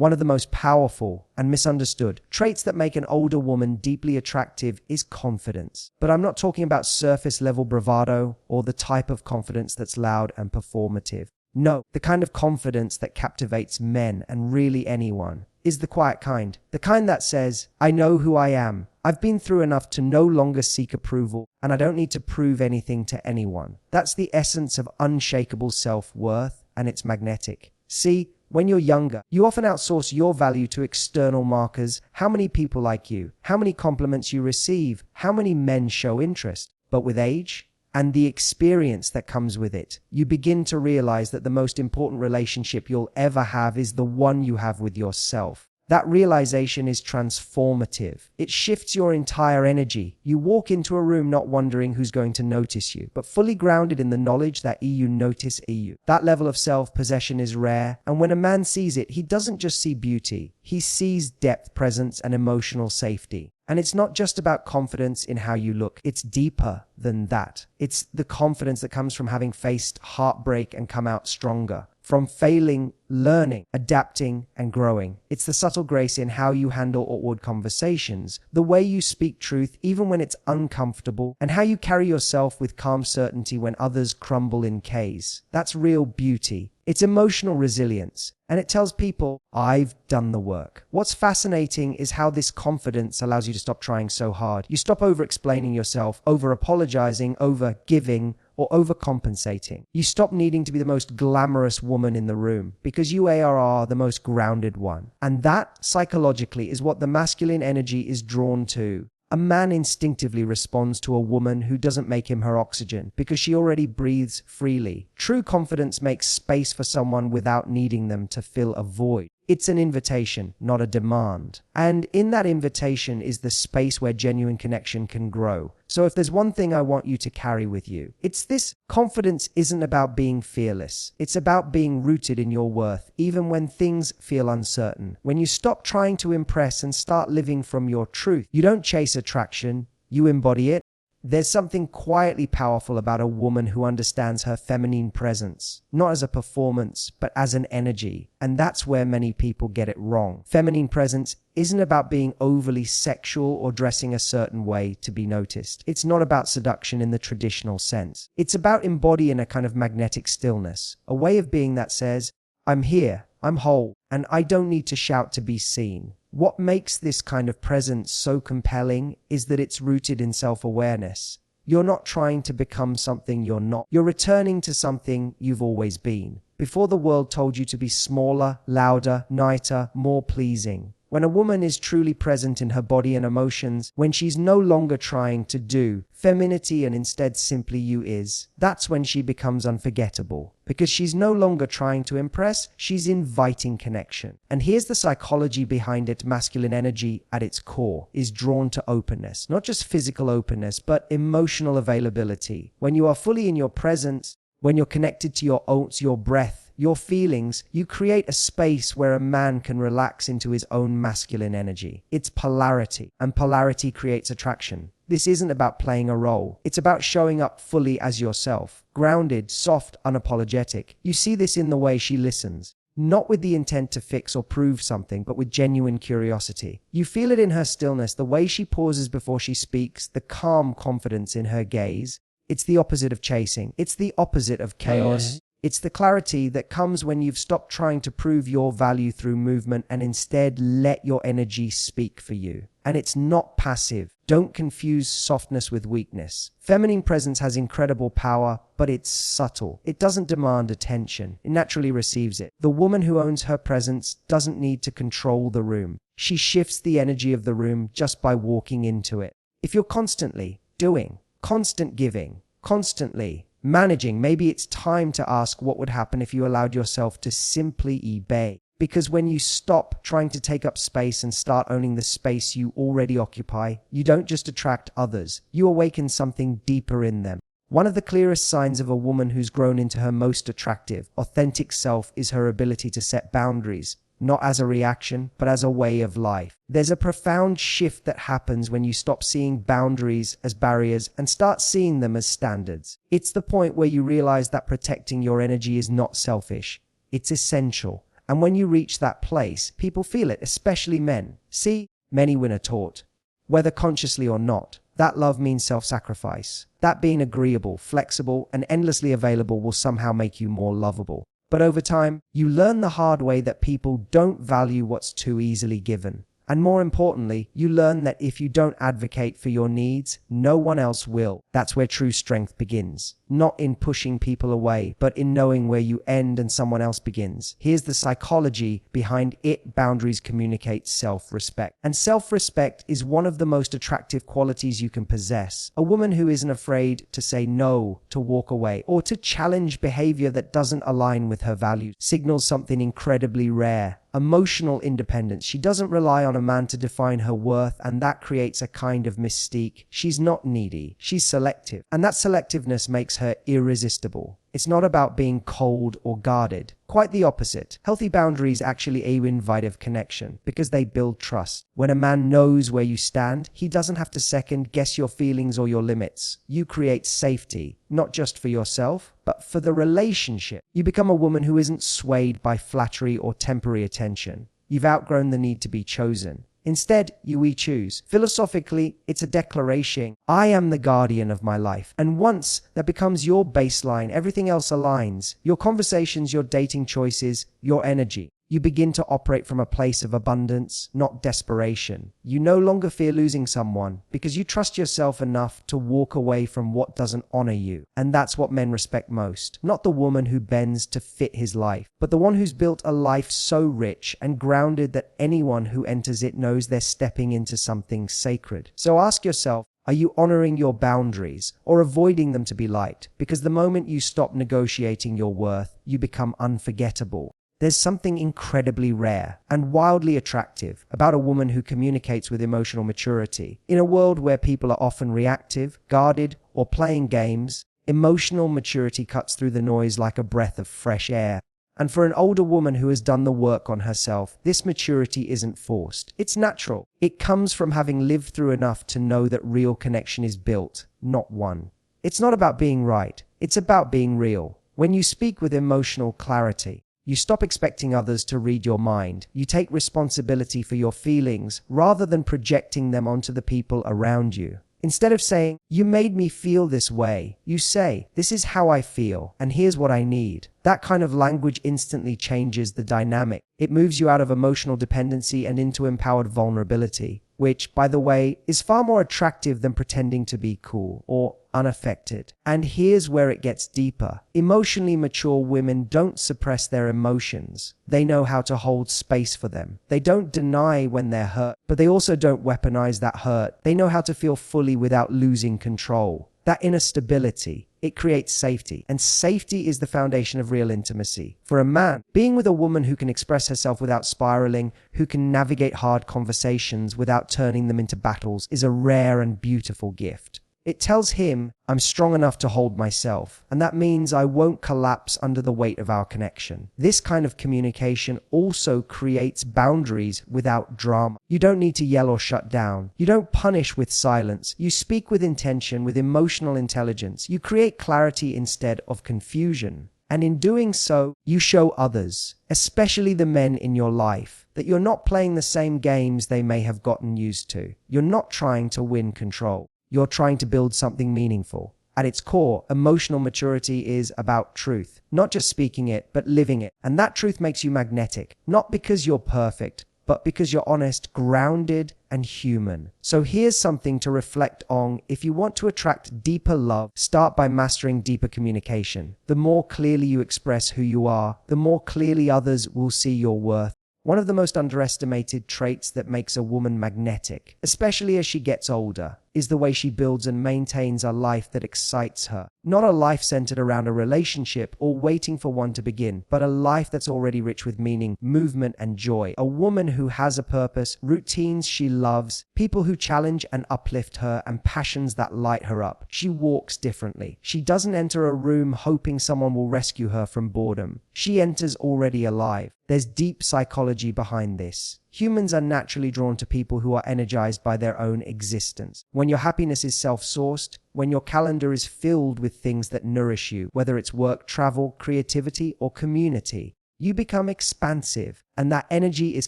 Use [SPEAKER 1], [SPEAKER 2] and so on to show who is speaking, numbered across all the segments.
[SPEAKER 1] One of the most powerful and misunderstood traits that make an older woman deeply attractive is confidence. But I'm not talking about surface-level bravado or the type of confidence that's loud and performative. No, the kind of confidence that captivates men and really anyone is the quiet kind. The kind that says, I know who I am. I've been through enough to no longer seek approval, and I don't need to prove anything to anyone. That's the essence of unshakable self-worth, and it's magnetic. See, when you're younger, you often outsource your value to external markers: how many people like you, how many compliments you receive, how many men show interest. But with age, and the experience that comes with it, you begin to realize that the most important relationship you'll ever have is the one you have with yourself. That realization is transformative. It shifts your entire energy. You walk into a room not wondering who's going to notice you, but fully grounded in the knowledge that you notice you. That level of self-possession is rare, and when a man sees it, he doesn't just see beauty. He sees depth, presence, and emotional safety. And it's not just about confidence in how you look. It's deeper than that. It's the confidence that comes from having faced heartbreak and come out stronger, from failing, learning, adapting, and growing. It's the subtle grace in how you handle awkward conversations, the way you speak truth even when it's uncomfortable, and how you carry yourself with calm certainty when others crumble in chaos. That's real beauty. It's emotional resilience, and it tells people, I've done the work. What's fascinating is how this confidence allows you to stop trying so hard. You stop over-explaining yourself, over-apologizing, over-giving, or overcompensating. You stop needing to be the most glamorous woman in the room because you are the most grounded one. And that, psychologically, is what the masculine energy is drawn to. A man instinctively responds to a woman who doesn't make him her oxygen because she already breathes freely. True confidence makes space for someone without needing them to fill a void. It's an invitation, not a demand. And in that invitation is the space where genuine connection can grow. So if there's one thing I want you to carry with you, it's this: confidence isn't about being fearless. It's about being rooted in your worth, even when things feel uncertain. When you stop trying to impress and start living from your truth, you don't chase attraction, you embody it. There's something quietly powerful about a woman who understands her feminine presence, not as a performance, but as an energy. And that's where many people get it wrong. Feminine presence isn't about being overly sexual or dressing a certain way to be noticed. It's not about seduction in the traditional sense. It's about embodying a kind of magnetic stillness, a way of being that says, I'm here, I'm whole, and I don't need to shout to be seen. What makes this kind of presence so compelling is that it's rooted in self-awareness. You're not trying to become something you're not. You're returning to something you've always been, before the world told you to be smaller, louder, nicer, more pleasing. When a woman is truly present in her body and emotions, when she's no longer trying to do femininity and instead simply you is, that's when she becomes unforgettable. Because she's no longer trying to impress, she's inviting connection. And here's the psychology behind it. Masculine energy at its core is drawn to openness, not just physical openness, but emotional availability. When you are fully in your presence, when you're connected to your oats, your breath, your feelings, you create a space where a man can relax into his own masculine energy. It's polarity, and polarity creates attraction. This isn't about playing a role. It's about showing up fully as yourself. Grounded, soft, unapologetic. You see this in the way she listens. Not with the intent to fix or prove something, but with genuine curiosity. You feel it in her stillness, the way she pauses before she speaks, the calm confidence in her gaze. It's the opposite of chasing. It's the opposite of chaos. It's the clarity that comes when you've stopped trying to prove your value through movement and instead let your energy speak for you. And it's not passive. Don't confuse softness with weakness. Feminine presence has incredible power, but it's subtle. It doesn't demand attention. It naturally receives it. The woman who owns her presence doesn't need to control the room. She shifts the energy of the room just by walking into it. If you're constantly doing, constant giving, constantly managing, maybe it's time to ask what would happen if you allowed yourself to simply eBay. Because when you stop trying to take up space and start owning the space you already occupy, you don't just attract others, you awaken something deeper in them. One of the clearest signs of a woman who's grown into her most attractive, authentic self is her ability to set boundaries, not as a reaction, but as a way of life. There's a profound shift that happens when you stop seeing boundaries as barriers and start seeing them as standards. It's the point where you realize that protecting your energy is not selfish, it's essential. And when you reach that place, people feel it, especially men. See, many women are taught, whether consciously or not, that love means self-sacrifice. That being agreeable, flexible, and endlessly available will somehow make you more lovable. But over time, you learn the hard way that people don't value what's too easily given. And more importantly, you learn that if you don't advocate for your needs, no one else will. That's where true strength begins. Not in pushing people away, but in knowing where you end and someone else begins. Here's the psychology behind it. Boundaries communicate self-respect. And self-respect is one of the most attractive qualities you can possess. A woman who isn't afraid to say no, to walk away, or to challenge behavior that doesn't align with her values signals something incredibly rare. Emotional independence. She doesn't rely on a man to define her worth, and that creates a kind of mystique. She's not needy, she's selective. And that selectiveness makes her irresistible. It's not about being cold or guarded. Quite the opposite. Healthy boundaries actually aid invitive connection because they build trust. When a man knows where you stand, he doesn't have to second guess your feelings or your limits. You create safety, not just for yourself, but for the relationship. You become a woman who isn't swayed by flattery or temporary attention. You've outgrown the need to be chosen. Instead, we choose. Philosophically, it's a declaration. I am the guardian of my life. And once that becomes your baseline, everything else aligns. Your conversations, your dating choices, your energy. You begin to operate from a place of abundance, not desperation. You no longer fear losing someone because you trust yourself enough to walk away from what doesn't honor you. And that's what men respect most. Not the woman who bends to fit his life, but the one who's built a life so rich and grounded that anyone who enters it knows they're stepping into something sacred. So ask yourself, are you honoring your boundaries or avoiding them to be light? Because the moment you stop negotiating your worth, you become unforgettable. There's something incredibly rare and wildly attractive about a woman who communicates with emotional maturity. In a world where people are often reactive, guarded, or playing games, emotional maturity cuts through the noise like a breath of fresh air. And for an older woman who has done the work on herself, this maturity isn't forced. It's natural. It comes from having lived through enough to know that real connection is built, not won. It's not about being right. It's about being real. When you speak with emotional clarity, you stop expecting others to read your mind. You take responsibility for your feelings rather than projecting them onto the people around you. Instead of saying, "You made me feel this way," you say, "This is how I feel, and here's what I need." That kind of language instantly changes the dynamic. It moves you out of emotional dependency and into empowered vulnerability, which, by the way, is far more attractive than pretending to be cool or unaffected. And here's where it gets deeper. Emotionally mature women don't suppress their emotions. They know how to hold space for them. They don't deny when they're hurt, but they also don't weaponize that hurt. They know how to feel fully without losing control. That inner stability, it creates safety, and safety is the foundation of real intimacy. For a man, being with a woman who can express herself without spiraling, who can navigate hard conversations without turning them into battles, is a rare and beautiful gift. It tells him, I'm strong enough to hold myself, and that means I won't collapse under the weight of our connection. This kind of communication also creates boundaries without drama. You don't need to yell or shut down. You don't punish with silence. You speak with intention, with emotional intelligence. You create clarity instead of confusion. And in doing so, you show others, especially the men in your life, that you're not playing the same games they may have gotten used to. You're not trying to win control. You're trying to build something meaningful. At its core, emotional maturity is about truth. Not just speaking it, but living it. And that truth makes you magnetic. Not because you're perfect, but because you're honest, grounded, and human. So here's something to reflect on. If you want to attract deeper love, start by mastering deeper communication. The more clearly you express who you are, the more clearly others will see your worth. One of the most underestimated traits that makes a woman magnetic, especially as she gets older, is the way she builds and maintains a life that excites her. Not a life centered around a relationship or waiting for one to begin, but a life that's already rich with meaning, movement, and joy. A woman who has a purpose, routines she loves, people who challenge and uplift her, and passions that light her up. She walks differently. She doesn't enter a room hoping someone will rescue her from boredom. She enters already alive. There's deep psychology behind this. Humans are naturally drawn to people who are energized by their own existence. When your happiness is self-sourced, when your calendar is filled with things that nourish you, whether it's work, travel, creativity, or community, You become expansive, and that energy is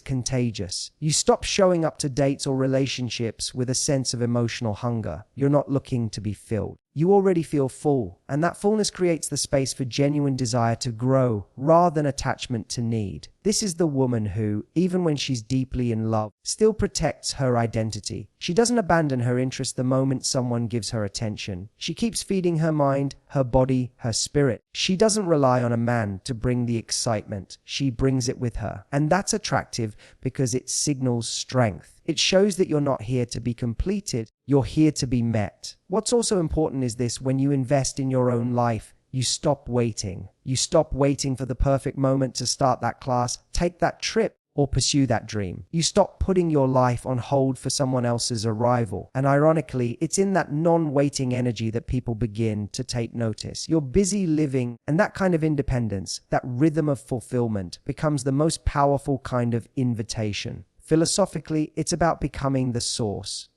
[SPEAKER 1] contagious. You stop showing up to dates or relationships with a sense of emotional hunger. You're not looking to be filled. You already feel full, and that fullness creates the space for genuine desire to grow rather than attachment to need. This is the woman who, even when she's deeply in love, still protects her identity. She doesn't abandon her interest the moment someone gives her attention. She keeps feeding her mind, her body, her spirit. She doesn't rely on a man to bring the excitement. She brings it with her. And that's attractive because it signals strength. It shows that you're not here to be completed, you're here to be met. What's also important is this: when you invest in your own life, you stop waiting. You stop waiting for the perfect moment to start that class, take that trip, or pursue that dream. You stop putting your life on hold for someone else's arrival. And ironically, it's in that non-waiting energy that people begin to take notice. You're busy living, and that kind of independence, that rhythm of fulfillment, becomes the most powerful kind of invitation. Philosophically, it's about becoming the source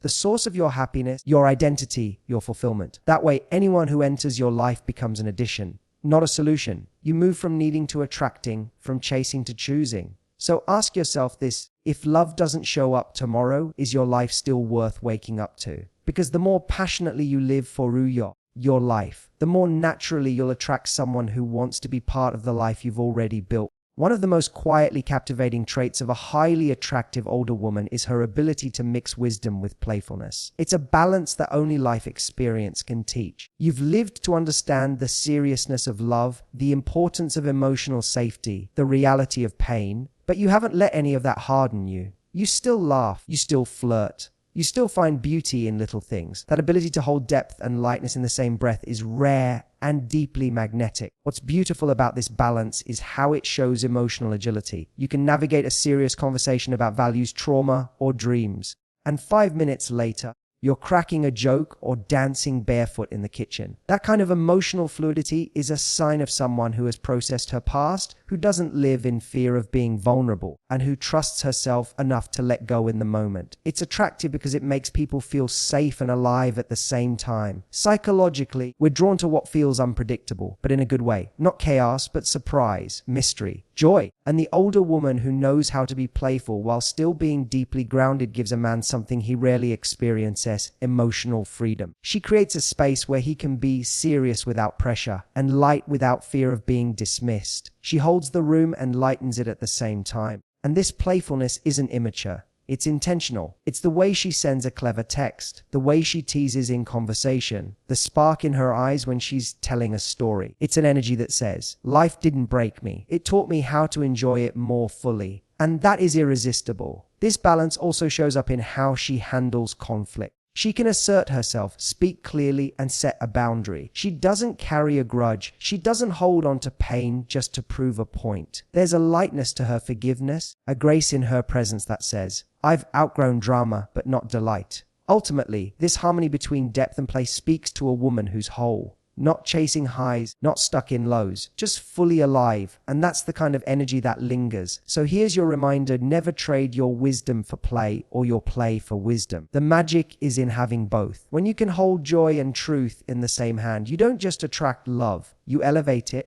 [SPEAKER 1] of your happiness, your identity, your fulfillment. That way, anyone who enters your life becomes an addition, not a solution. You move from needing to attracting, from chasing to choosing. So ask yourself this: if love doesn't show up tomorrow, is your life still worth waking up to? Because the more passionately you live for your life, the more naturally you'll attract someone who wants to be part of the life you've already built. One of the most quietly captivating traits of a highly attractive older woman is her ability to mix wisdom with playfulness. It's a balance that only life experience can teach. You've lived to understand the seriousness of love, the importance of emotional safety, the reality of pain, but you haven't let any of that harden you. You still laugh, you still flirt, you still find beauty in little things. That ability to hold depth and lightness in the same breath is rare and deeply magnetic. What's beautiful about this balance is how it shows emotional agility. You can navigate a serious conversation about values, trauma, or dreams, and 5 minutes later, you're cracking a joke or dancing barefoot in the kitchen. That kind of emotional fluidity is a sign of someone who has processed her past, who doesn't live in fear of being vulnerable, and who trusts herself enough to let go in the moment. It's attractive because it makes people feel safe and alive at the same time. Psychologically, we're drawn to what feels unpredictable, but in a good way. Not chaos, but surprise, mystery, joy. And the older woman who knows how to be playful while still being deeply grounded gives a man something he rarely experiences: emotional freedom. She creates a space where he can be serious without pressure and light without fear of being dismissed. She holds the room and lightens it at the same time. And this playfulness isn't immature. It's intentional. It's the way she sends a clever text, the way she teases in conversation, the spark in her eyes when she's telling a story. It's an energy that says, life didn't break me. It taught me how to enjoy it more fully. And that is irresistible. This balance also shows up in how she handles conflict. She can assert herself, speak clearly, and set a boundary. She doesn't carry a grudge. She doesn't hold on to pain just to prove a point. There's a lightness to her forgiveness, a grace in her presence that says, I've outgrown drama, but not delight. Ultimately, this harmony between depth and play speaks to a woman who's whole. Not chasing highs, not stuck in lows, just fully alive. And that's the kind of energy that lingers. So here's your reminder: never trade your wisdom for play or your play for wisdom. The magic is in having both. When you can hold joy and truth in the same hand, you don't just attract love, you elevate it.